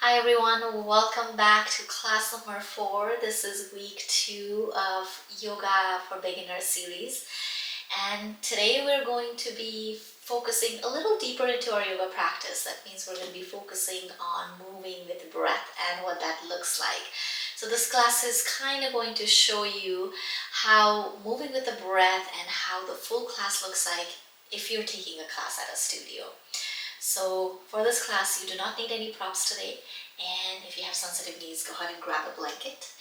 Hi everyone, welcome back to class number 4. This is week 2 of Yoga for Beginners series. And today we're going to be focusing a little deeper into our yoga practice. That means we're going to be focusing on moving with breath and what that looks like. So this class is kind of going to show you how moving with the breath and how the full class looks like if you're taking a class at a studio. So for this class, you do not need any props today. And if you have sensitive knees, go ahead and grab a blanket.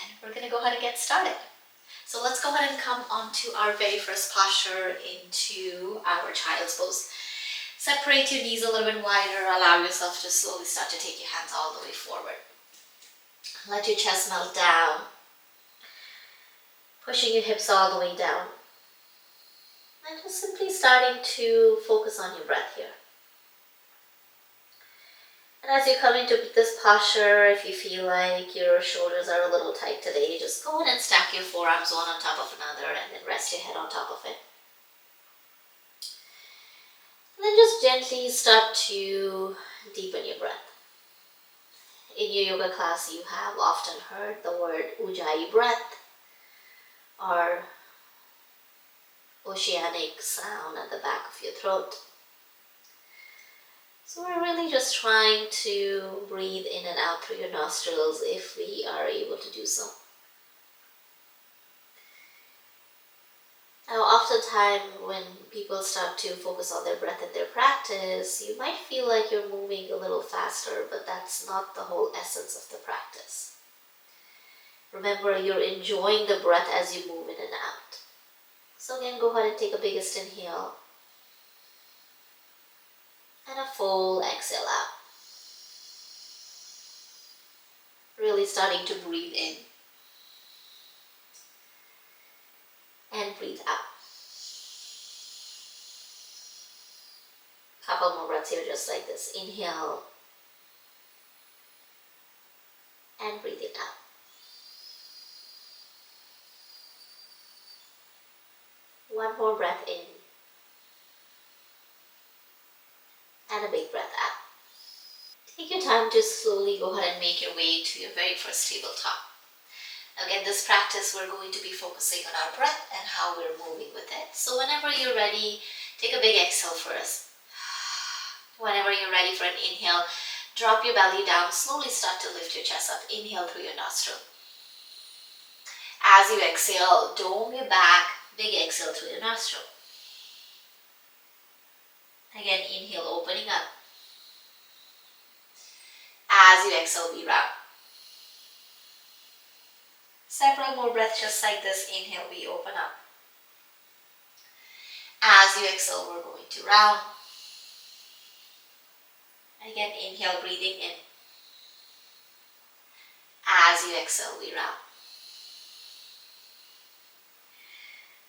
And we're going to go ahead and get started. So let's go ahead and come onto our very first posture into our child's pose. Separate your knees a little bit wider. Allow yourself to slowly start to take your hands all the way forward. Let your chest melt down. Pushing your hips all the way down. And just simply starting to focus on your breath here. And as you come into this posture, if you feel like your shoulders are a little tight today, just go ahead and stack your forearms one on top of another and then rest your head on top of it. And then just gently start to deepen your breath. In your yoga class, you have often heard the word Ujjayi breath or oceanic sound at the back of your throat. So we're really just trying to breathe in and out through your nostrils if we are able to do so. Now, oftentimes when people start to focus on their breath in their practice, you might feel like you're moving a little faster, but that's not the whole essence of the practice. Remember, you're enjoying the breath as you move in and out. So again, go ahead and take a biggest inhale. And a full exhale out. Really starting to breathe in. And breathe out. Couple more breaths here just like this. Inhale. And breathing out. One more breath in. And a big breath out. Take your time to slowly go ahead and make your way to your very first tabletop. Again, this practice we're going to be focusing on our breath and how we're moving with it. So whenever you're ready, take a big exhale first. Whenever you're ready for an inhale, drop your belly down, slowly start to lift your chest up. Inhale through your nostril. As you exhale, dome your back, big exhale through your nostril. Again, inhale, opening up. As you exhale, we round. Several more breaths just like this. Inhale, we open up. As you exhale, we're going to round. Again, inhale, breathing in. As you exhale, we round.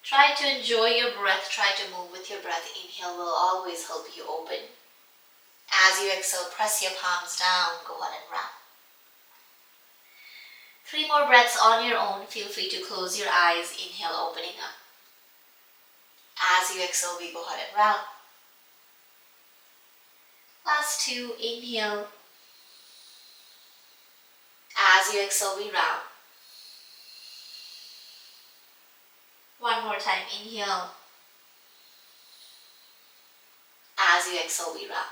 Try to enjoy your breath. Try to move with your breath. Inhale will always help you open. As you exhale, press your palms down. Go ahead and round. 3 more breaths on your own. Feel free to close your eyes. Inhale, opening up. As you exhale, we go ahead and round. Last 2, inhale. As you exhale, we round. One more time, inhale. As you exhale, we round.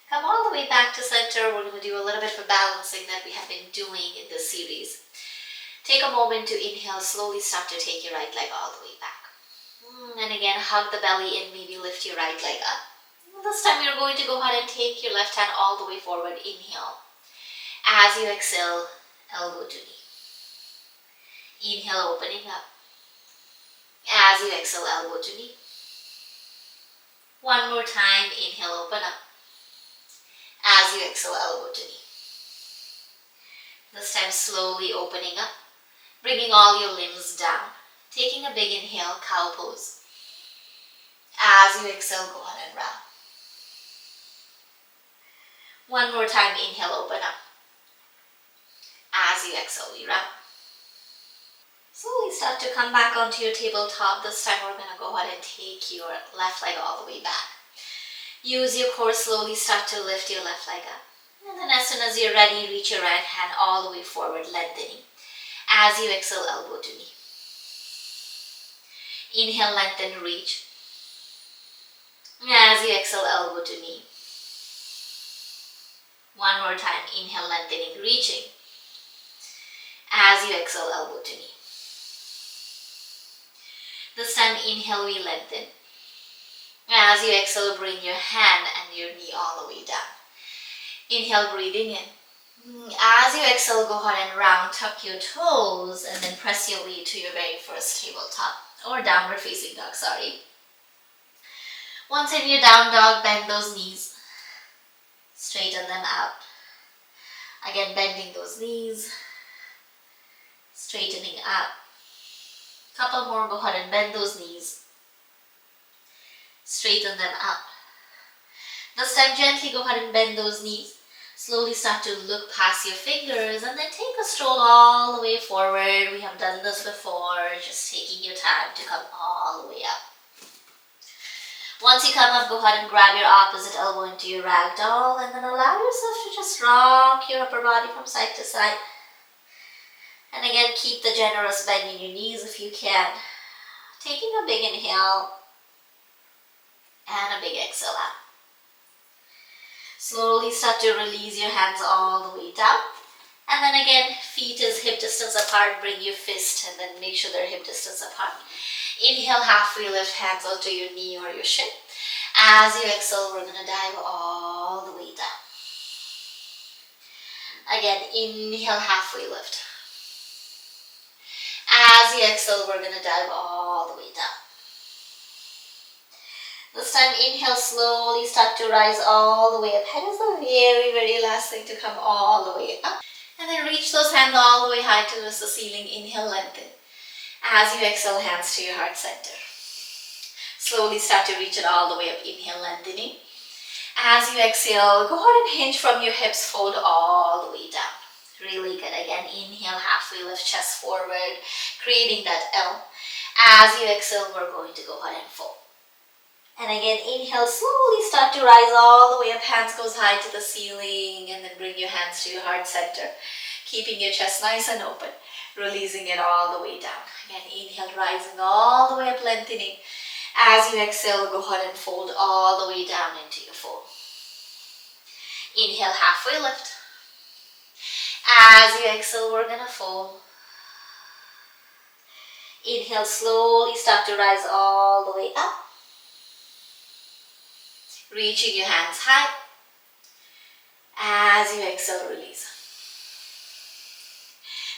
Come all the way back to center. We're going to do a little bit of balancing that we have been doing in this series. Take a moment to inhale. Slowly start to take your right leg all the way back. And again, hug the belly in. Maybe lift your right leg up. This time you're going to go ahead and take your left hand all the way forward. Inhale. As you exhale, elbow to knee. Inhale, opening up. As you exhale, elbow to knee. One more time. Inhale, open up. As you exhale, elbow to knee. This time slowly opening up, bringing all your limbs down. Taking a big inhale, cow pose. As you exhale, go ahead and round. One more time, inhale, open up. As you exhale, we round. Slowly start to come back onto your tabletop. This time we're going to go ahead and take your left leg all the way back. Use your core, slowly start to lift your left leg up. And then as soon as you're ready, reach your right hand all the way forward, lengthening. As you exhale, elbow to knee. Inhale, lengthen, reach. As you exhale, elbow to knee. One more time, inhale, lengthening, reaching. As you exhale, elbow to knee. This time, inhale, we lengthen. As you exhale, bring your hand and your knee all the way down. Inhale, breathing in. As you exhale, go ahead and round, tuck your toes, and then press your way to your very first tabletop, or downward facing dog, sorry. Once in your down dog, bend those knees. Straighten them out. Again, bending those knees. Straightening out. Couple more, go ahead and bend those knees. Straighten them out. This time, gently go ahead and bend those knees. Slowly start to look past your fingers and then take a stroll all the way forward. We have done this before, just taking your time to come all the way up. Once you come up, go ahead and grab your opposite elbow into your ragdoll and then allow yourself to just rock your upper body from side to side. And again, keep the generous bend in your knees if you can. Taking a big inhale and a big exhale out. Slowly start to release your hands all the way down. And then again, feet is hip distance apart. Bring your fist and then make sure they're hip distance apart. Inhale, halfway lift, hands onto your knee or your shin. As you exhale, we're going to dive all the way down. Again, inhale, halfway lift. As you exhale, we're going to dive all the way down. This time, inhale, slowly start to rise all the way up. Head is the very, very last thing to come all the way up. And then reach those hands all the way high towards the ceiling. Inhale, lengthen. As you exhale, hands to your heart center. Slowly start to reach it all the way up. Inhale, lengthening. As you exhale, go ahead and hinge from your hips, fold all the way down. Really good. Again, inhale, halfway lift, chest forward, creating that L. As you exhale, we're going to go ahead and fold. And again, inhale, slowly start to rise all the way up. Hands goes high to the ceiling and then bring your hands to your heart center. Keeping your chest nice and open. Releasing it all the way down. Again, inhale, rising all the way up, lengthening. As you exhale, go ahead and fold all the way down into your fold. Inhale, halfway lift. As you exhale, we're going to fold. Inhale, slowly start to rise all the way up. Reaching your hands high. As you exhale, release.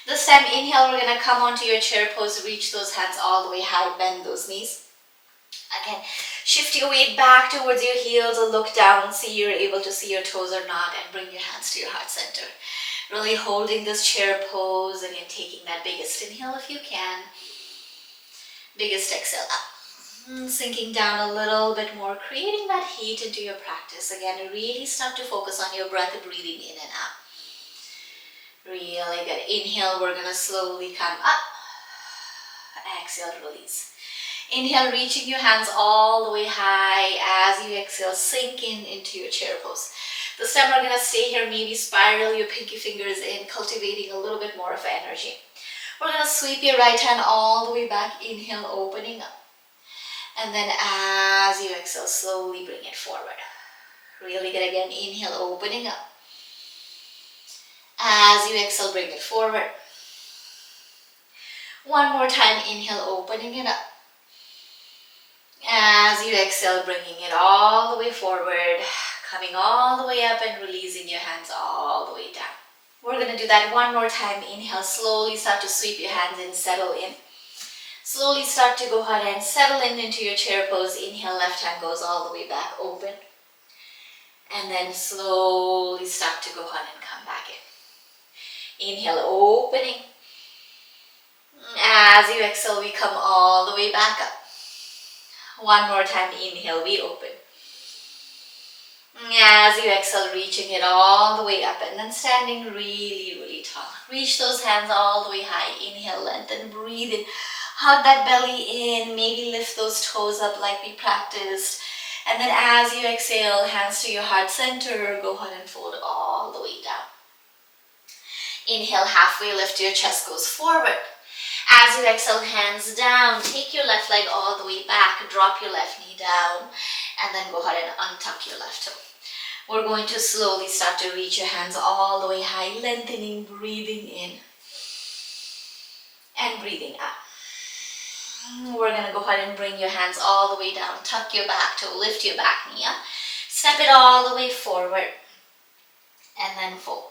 This time, inhale, we're going to come onto your chair pose, reach those hands all the way high, bend those knees. Again, shift your weight back towards your heels or look down, see you're able to see your toes or not, and bring your hands to your heart center. Really holding this chair pose and then taking that biggest inhale if you can. Biggest exhale up. Sinking down a little bit more, creating that heat into your practice. Again, really start to focus on your breath, breathing in and out. Really good. Inhale, we're going to slowly come up. Exhale, release. Inhale, reaching your hands all the way high. As you exhale, sink in into your chair pose. This time we're going to stay here, maybe spiral your pinky fingers in, cultivating a little bit more of energy. We're going to sweep your right hand all the way back. Inhale, opening up. And then as you exhale, slowly bring it forward. Really good. Again, inhale, opening up. As you exhale, bring it forward. One more time, inhale, opening it up. As you exhale, bringing it all the way forward, coming all the way up and releasing your hands all the way down. We're going to do that one more time. Inhale, slowly start to sweep your hands in, settle in. Slowly start to go ahead and settle in into your chair pose. Inhale, left hand goes all the way back, open. And then slowly start to go ahead and come back in. Inhale, opening. As you exhale, we come all the way back up. One more time, inhale, we open. As you exhale, reaching it all the way up and then standing really, really tall. Reach those hands all the way high. Inhale, lengthen, breathe in. Hug that belly in, maybe lift those toes up like we practiced. And then as you exhale, hands to your heart center, go ahead and fold all the way down. Inhale, halfway lift, your chest goes forward. As you exhale, hands down, take your left leg all the way back, drop your left knee down, and then go ahead and untuck your left toe. We're going to slowly start to reach your hands all the way high, lengthening, breathing in, and breathing out. We're going to go ahead and bring your hands all the way down, tuck your back toe, lift your back knee up, step it all the way forward, and then fold.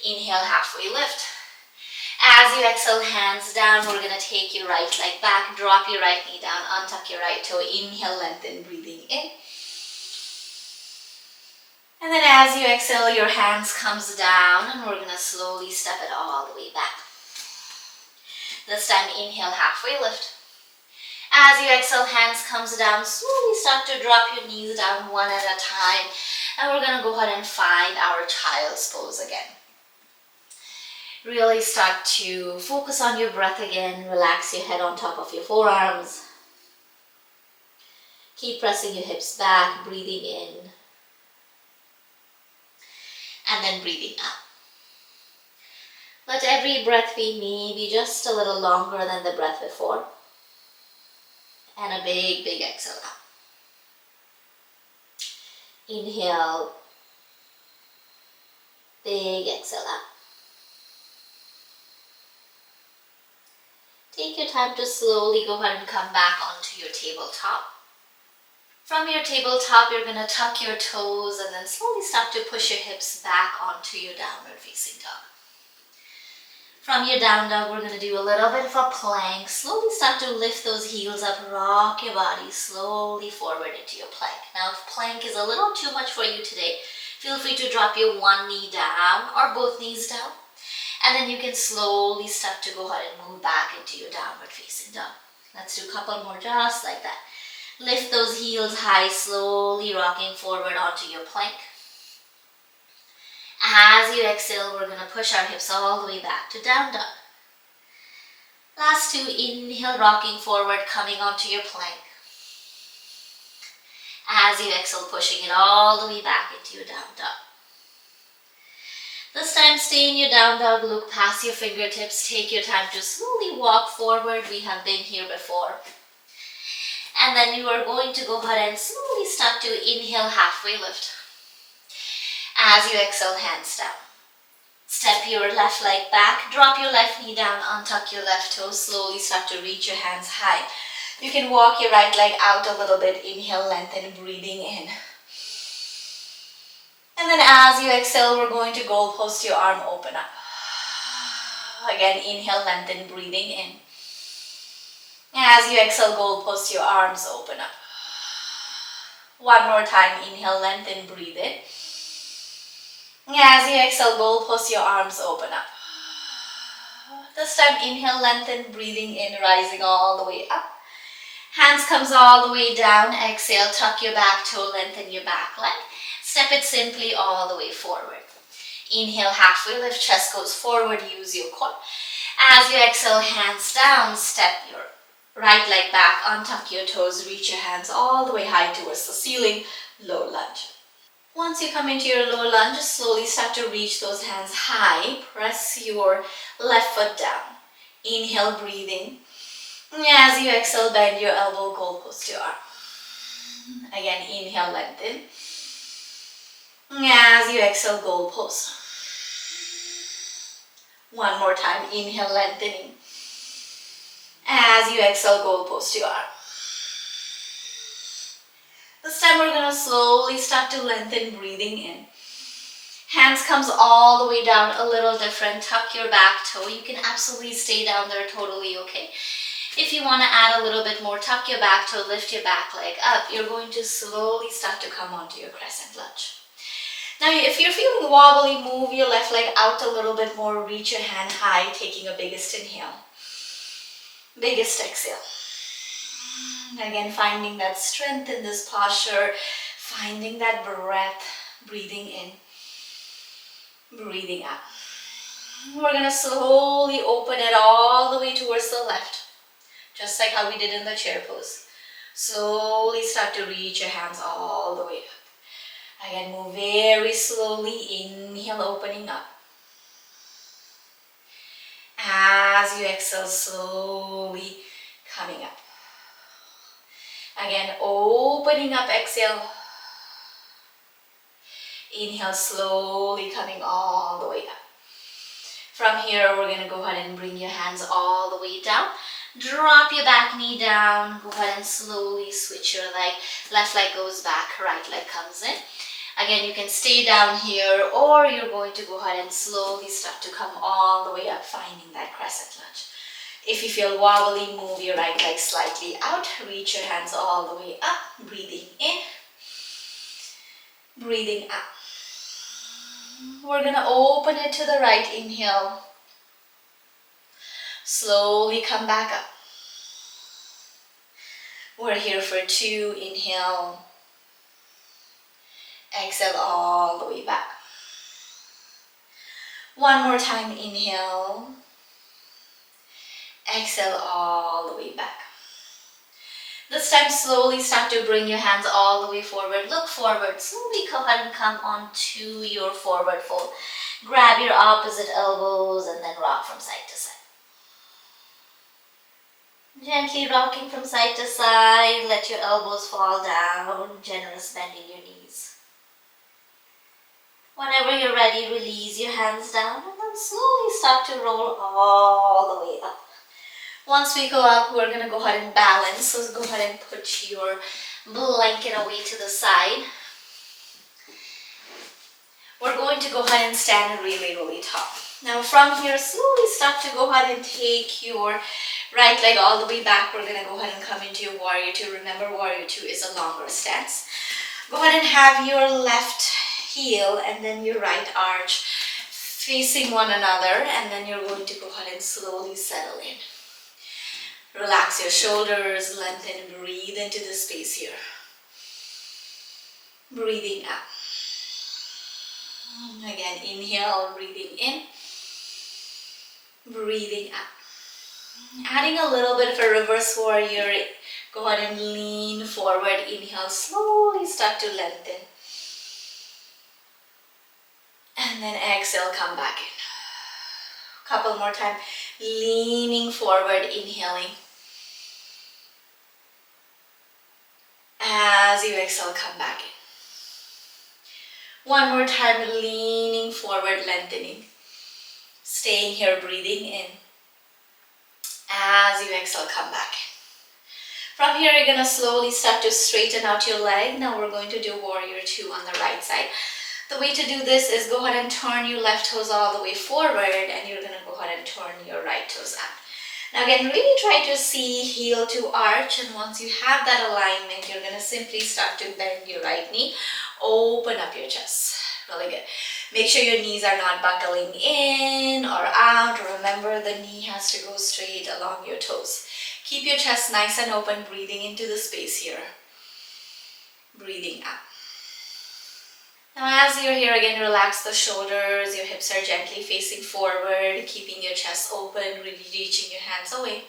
Inhale, halfway lift. As you exhale, hands down, we're going to take your right leg back, drop your right knee down, untuck your right toe, inhale, lengthen, breathing in. And then as you exhale, your hands comes down, and we're going to slowly step it all the way back. This time, inhale, halfway lift. As you exhale, hands comes down, slowly start to drop your knees down one at a time. And we're going to go ahead and find our child's pose again. Really start to focus on your breath again. Relax your head on top of your forearms. Keep pressing your hips back, breathing in. And then breathing out. Let every breath be maybe just a little longer than the breath before. And a big, big exhale out. Inhale. Big exhale out. Take your time to slowly go ahead and come back onto your tabletop. From your tabletop, you're going to tuck your toes and then slowly start to push your hips back onto your downward facing dog. From your down dog, we're going to do a little bit of a plank. Slowly start to lift those heels up, rock your body slowly forward into your plank. Now, if plank is a little too much for you today, feel free to drop your one knee down or both knees down. And then you can slowly start to go ahead and move back into your downward facing dog. Let's do a couple more just like that. Lift those heels high, slowly rocking forward onto your plank. As you exhale, we're going to push our hips all the way back to down dog. Last two, inhale, rocking forward, coming onto your plank. As you exhale, pushing it all the way back into your down dog. This time, stay in your down dog, look past your fingertips, take your time to slowly walk forward. We have been here before. And then you are going to go ahead and slowly start to inhale, halfway lift. As you exhale, hands down. Step your left leg back, drop your left knee down, untuck your left toe, slowly start to reach your hands high. You can walk your right leg out a little bit, inhale, lengthen, breathing in. And then as you exhale, we're going to goalpost your arm, open up. Again, inhale, lengthen, breathing in. As you exhale, goalpost your arms, open up. One more time, inhale, lengthen, breathe in. As you exhale, goalpost your arms, open up. This time, inhale, lengthen, breathing in, rising all the way up. Hands comes all the way down, exhale, tuck your back toe, lengthen your back leg. Step it simply all the way forward. Inhale, halfway lift, chest goes forward, use your core. As you exhale, hands down, step your right leg back, untuck your toes, reach your hands all the way high towards the ceiling, low lunge. Once you come into your low lunge, slowly start to reach those hands high, press your left foot down. Inhale, breathing. As you exhale, bend your elbow, goalpost your arm. Again, inhale, lengthen. As you exhale, goalpost. One more time, inhale, lengthening. As you exhale, goalpost your arm. This time we're going to slowly start to lengthen, breathing in. Hands comes all the way down, a little different. Tuck your back toe. You can absolutely stay down there, totally okay. If you want to add a little bit more, tuck your back toe, lift your back leg up. You're going to slowly start to come onto your crescent lunge. Now, if you're feeling wobbly, move your left leg out a little bit more. Reach your hand high, taking a biggest inhale. Biggest exhale. Again, finding that strength in this posture, finding that breath, breathing in, breathing out. We're going to slowly open it all the way towards the left, just like how we did in the chair pose. Slowly start to reach your hands all the way up. Again, move very slowly. Inhale, opening up. As you exhale, slowly coming up. Again, opening up, exhale. Inhale, slowly coming all the way up. From here, we're going to go ahead and bring your hands all the way down. Drop your back knee down. Go ahead and slowly switch your leg. Left leg goes back, right leg comes in. Again, you can stay down here, or you're going to go ahead and slowly start to come all the way up, finding that crescent lunge. If you feel wobbly, move your right leg slightly out. Reach your hands all the way up. Breathing in. Breathing out. We're going to open it to the right. Inhale. Slowly come back up. We're here for 2. Inhale. Exhale all the way back. One more time. Inhale. Exhale all the way back. This time, slowly start to bring your hands all the way forward. Look forward. Slowly go ahead and come onto your forward fold. Grab your opposite elbows and then rock from side to side. Gently rocking from side to side. Let your elbows fall down. Generous bending your knees. Whenever you're ready, release your hands down and then slowly start to roll all the way up. Once we go up, we're going to go ahead and balance. So go ahead and put your blanket away to the side. We're going to go ahead and stand really, really tall. Now from here, slowly start to go ahead and take your right leg all the way back. We're going to go ahead and come into your Warrior 2. Remember, Warrior 2 is a longer stance. Go ahead and have your left heel and then your right arch facing one another. And then you're going to go ahead and slowly settle in. Relax your shoulders, lengthen, breathe into the space here. Breathing out. Again, inhale, breathing in. Breathing out. Adding a little bit of a reverse warrior. Go ahead and lean forward. Inhale, slowly start to lengthen. And then exhale, come back in. Couple more times. Leaning forward, inhaling. As you exhale, come back in. One more time, leaning forward, lengthening. Staying here, breathing in. As you exhale, come back in. From here, you're going to slowly start to straighten out your leg. Now we're going to do Warrior 2 on the right side. The way to do this is go ahead and turn your left toes all the way forward, and you're going to go ahead and turn your right toes out. Now again, really try to see heel to arch, and once you have that alignment, you're going to simply start to bend your right knee, open up your chest. Really good. Make sure your knees are not buckling in or out. Remember, the knee has to go straight along your toes. Keep your chest nice and open, breathing into the space here. Breathing out. Now as you're here, again, relax the shoulders. Your hips are gently facing forward, keeping your chest open, really reaching your hands away.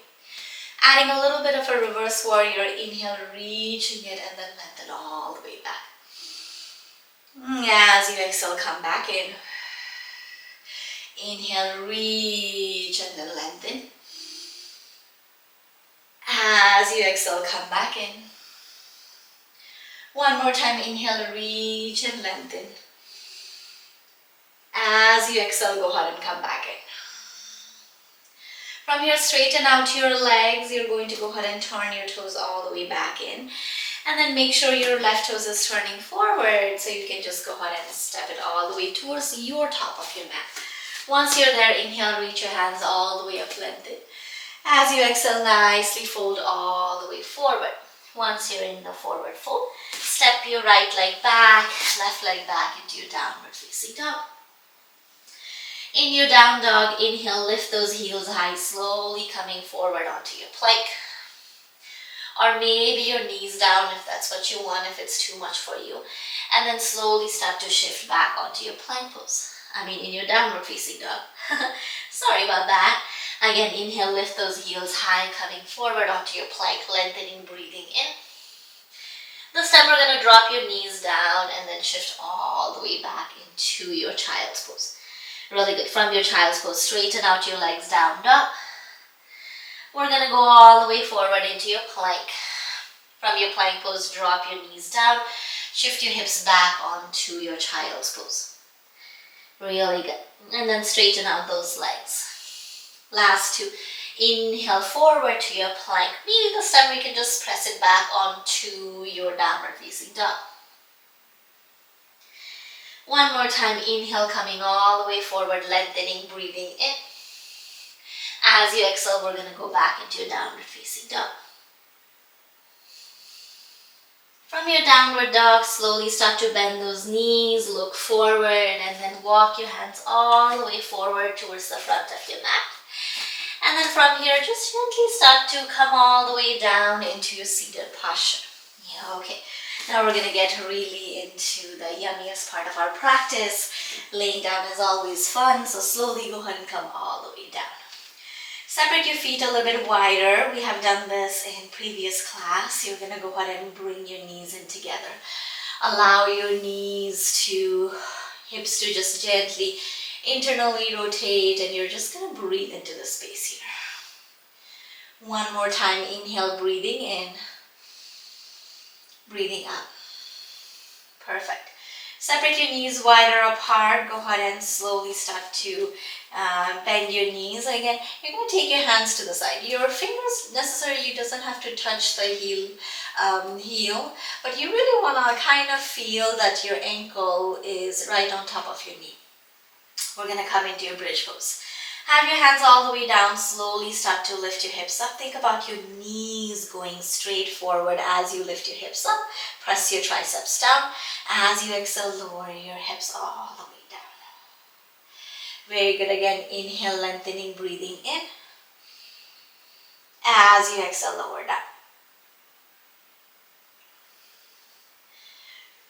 Adding a little bit of a reverse warrior. Inhale, reaching it, and then lengthen all the way back. As you exhale, come back in. Inhale, reach, and then lengthen. As you exhale, come back in. One more time, inhale, reach and lengthen. As you exhale, go ahead and come back in. From here, straighten out your legs. You're going to go ahead and turn your toes all the way back in. And then make sure your left toes is turning forward, so you can just go ahead and step it all the way towards your top of your mat. Once you're there, inhale, reach your hands all the way up, lengthen. As you exhale, nicely fold all the way forward. Once you're in the forward fold, step your right leg back, left leg back into your downward facing dog. In your down dog, inhale, lift those heels high, slowly coming forward onto your plank. Or maybe your knees down if that's what you want, if it's too much for you. And then slowly start to shift back onto your plank pose. In your downward facing dog. Sorry about that. Again, inhale, lift those heels high, coming forward onto your plank, lengthening, breathing in. This time we're going to drop your knees down and then shift all the way back into your child's pose. Really good. From your child's pose, straighten out your legs, down dog. We're going to go all the way forward into your plank. From your plank pose, drop your knees down, shift your hips back onto your child's pose. Really good. And then straighten out those legs. Last two. Inhale forward to your plank. Maybe this time we can just press it back onto your downward facing dog. One more time. Inhale, coming all the way forward, lengthening, breathing in. As you exhale, we're going to go back into your downward facing dog. From your downward dog, slowly start to bend those knees, look forward, and then walk your hands all the way forward towards the front of your mat. And then from here, just gently start to come all the way down into your seated posture. Yeah, okay. Now we're going to get really into the yummiest part of our practice. Laying down is always fun, so slowly go ahead and come all the way down. Separate your feet a little bit wider. We have done this in previous class. You're going to go ahead and bring your knees in together. Allow your hips to just gently internally rotate, and you're just going to breathe into the space here. One more time. Inhale, breathing in. Breathing out. Perfect. Separate your knees wider apart. Go ahead and slowly start to bend your knees. Again, you're going to take your hands to the side. Your fingers necessarily doesn't have to touch the heel, but you really want to kind of feel that your ankle is right on top of your knee. We're going to come into your bridge pose. Have your hands all the way down. Slowly start to lift your hips up. Think about your knees going straight forward as you lift your hips up. Press your triceps down. As you exhale, lower your hips all the way down. Very good. Again, inhale, lengthening, breathing in. As you exhale, lower down.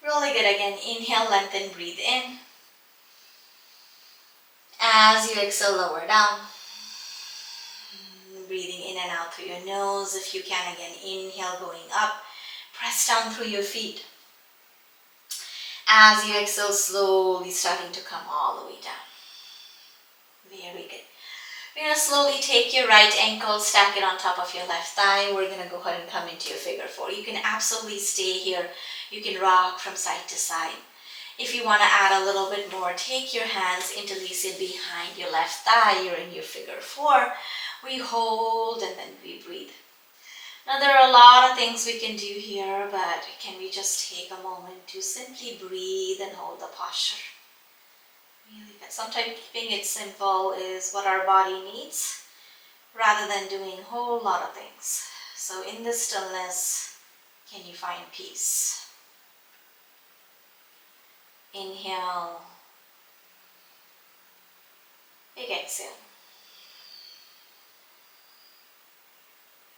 Really good. Again, inhale, lengthen, breathe in. As you exhale, lower down. Breathing in and out through your nose. If you can, again, inhale, going up. Press down through your feet. As you exhale, slowly starting to come all the way down. Very good. We're going to slowly take your right ankle, stack it on top of your left thigh. We're going to go ahead and come into your figure four. You can absolutely stay here. You can rock from side to side. If you want to add a little bit more, take your hands, interlace it behind your left thigh. You're in your figure four. We hold and then we breathe. Now there are a lot of things we can do here, but can we just take a moment to simply breathe and hold the posture? Really good. Sometimes keeping it simple is what our body needs, rather than doing a whole lot of things. So in this stillness, can you find peace? Inhale. Big exhale.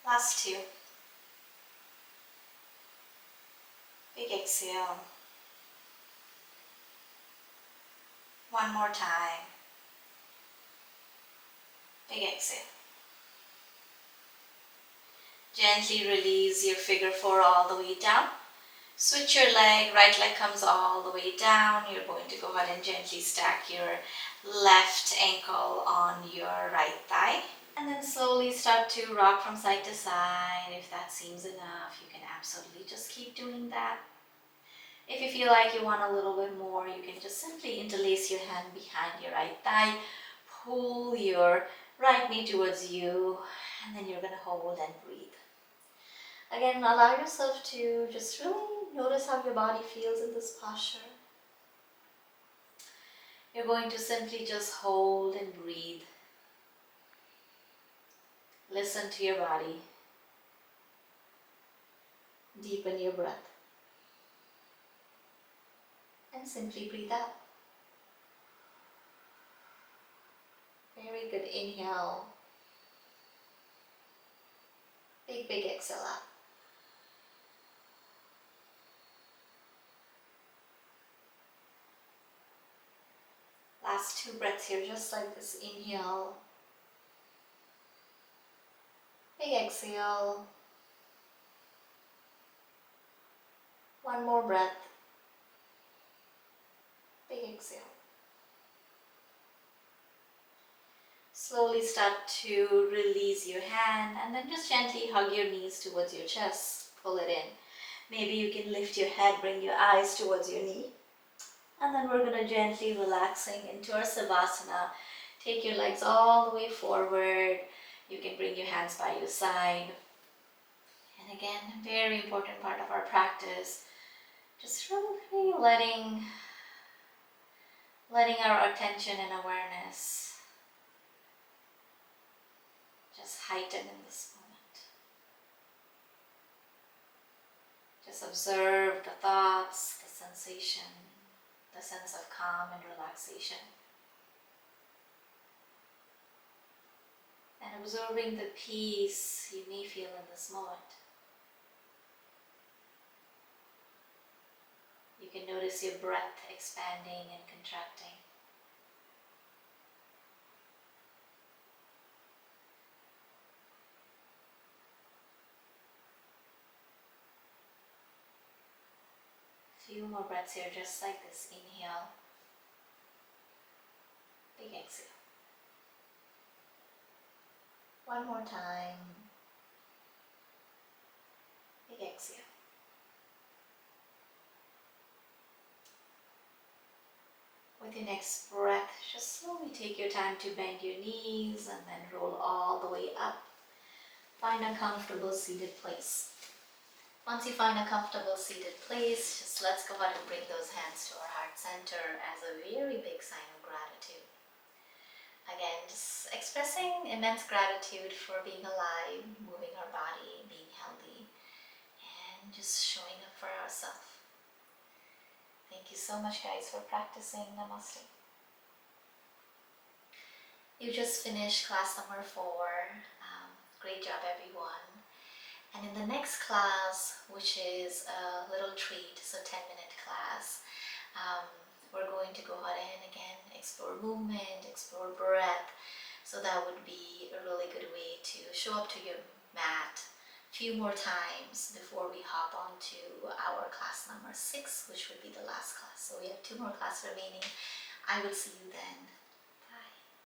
Last two. Big exhale. One more time. Big exhale. Gently release your figure four all the way down. Switch your leg, right leg comes all the way down. You're going to go ahead and gently stack your left ankle on your right thigh. And then slowly start to rock from side to side. If that seems enough, you can absolutely just keep doing that. If you feel like you want a little bit more, you can just simply interlace your hand behind your right thigh. Pull your right knee towards you, and then you're going to hold and breathe. Again, allow yourself to just really notice how your body feels in this posture. You're going to simply just hold and breathe. Listen to your body. Deepen your breath. And simply breathe out. Very good. Inhale. Big exhale out. Last two breaths here, just like this. Inhale. Big exhale. One more breath. Big exhale. Slowly start to release your hand and then just gently hug your knees towards your chest. Pull it in. Maybe you can lift your head, bring your eyes towards your knee. And then we're going to gently relaxing into our Savasana. Take your legs all the way forward. You can bring your hands by your side. And again, very important part of our practice. Just really letting our attention and awareness just heighten in this moment. Just observe the thoughts, the sensation, the sense of calm and relaxation. And observing the peace you may feel in this moment. You can notice your breath expanding and contracting. Few more breaths here, just like this. Inhale. Big exhale. One more time. Big exhale. With your next breath, just slowly take your time to bend your knees and then roll all the way up. Find a comfortable seated place. Once you find a comfortable seated place, just let's go ahead and bring those hands to our heart center as a very big sign of gratitude. Again, just expressing immense gratitude for being alive, moving our body, being healthy, and just showing up for ourselves. Thank you so much, guys, for practicing. Namaste. You just finished class number 4. Great job, everyone. And in the next class, which is a little treat, it's a 10-minute class, we're going to go ahead and again explore movement, explore breath. So that would be a really good way to show up to your mat a few more times before we hop on to our class number 6, which would be the last class. So we have 2 more classes remaining. I will see you then.